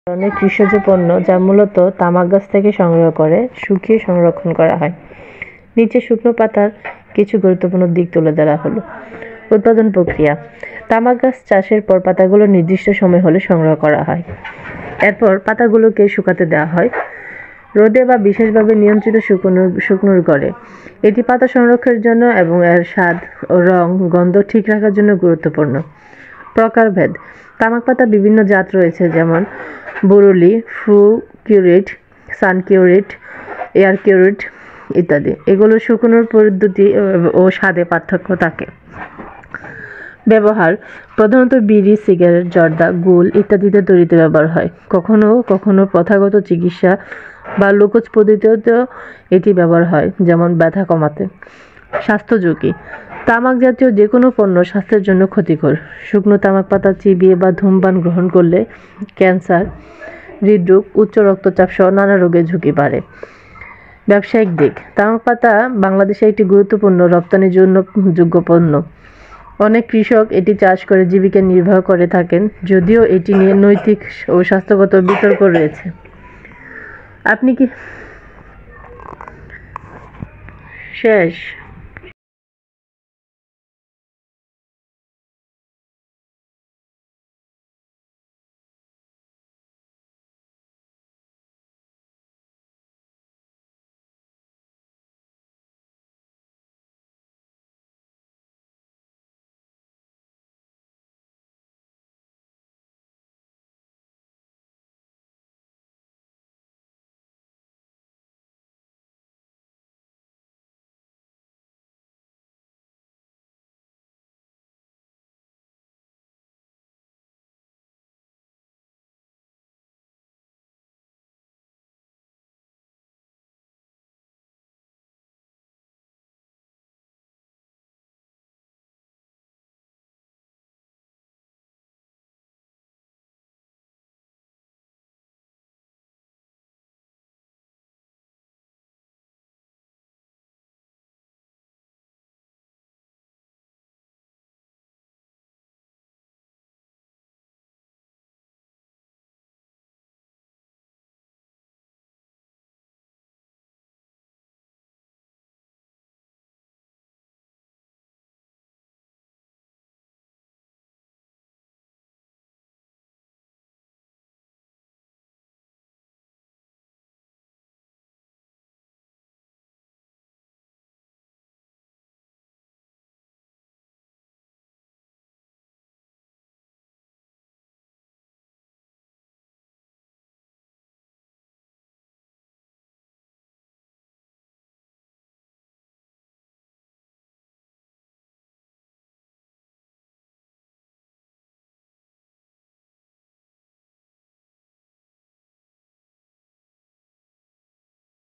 ধরনের কৃষিজ পণ্য যা মূলত তামাক গাছ থেকে সংগ্রহ করে শুকিয়ে সংরক্ষণ করা হয়। নিচে শুকনো পাতার কিছু গুরুত্বপূর্ণ দিক তুলে ধরা হলো। উৎপাদন প্রক্রিয়া। তামাক গাছ চাষের পর পাতাগুলো নির্দিষ্ট সময় হলে সংগ্রহ করা হয়। এরপর পাতাগুলোকে শুকাতে দেওয়া হয় রোদে বা বিশেষভাবে নিয়ন্ত্রিত শুকনোর ঘরে। এটি পাতা সংরক্ষণের জন্য এবং এর স্বাদ ও রং গন্ধ ঠিক রাখার জন্য গুরুত্বপূর্ণ। প্রকারভেদ। তামাক পাতা বিভিন্ন জাত রয়েছে, যেমন বুরুলি, ফ্রু কিউরিট, সান কিউরিট, এয়ার কিউরিট ইত্যাদি। এগুলো শুকনোর পদ্ধতি ও স্বাদে পার্থক্য থাকে। ব্যবহার। প্রধানত বিড়ি, সিগারেট, জর্দা, গুল ইত্যাদিতে তৈরিতে ব্যবহার হয়। কখনো কখনো প্রথাগত চিকিৎসা বা লোকজ পদ্ধতিতেও এটি ব্যবহার হয়, যেমন ব্যথা কমাতে। স্বাস্থ্য ঝুঁকি। তামাক জাতীয় যে কোনো পণ্য স্বাস্থ্যের জন্য ক্ষতিকর। শুকনো তামাক পাতা চিবিয়ে বা ধূমপান গ্রহণ করলে ক্যান্সার, হৃদরোগ, উচ্চ রক্তচাপ সহ নানা রোগের ঝুঁকি বাড়ে। ব্যবসায়িক দিক। তামাক পাতা বাংলাদেশে একটি গুরুত্বপূর্ণ রপ্তানির জন্য যোগ্য পণ্য। অনেক কৃষক এটি চাষ করে জীবিকা নির্বাহ করে থাকেন, যদিও এটি নিয়ে নৈতিক ও স্বাস্থ্যগত বিতর্ক রয়েছে। আপনি কি শেষ?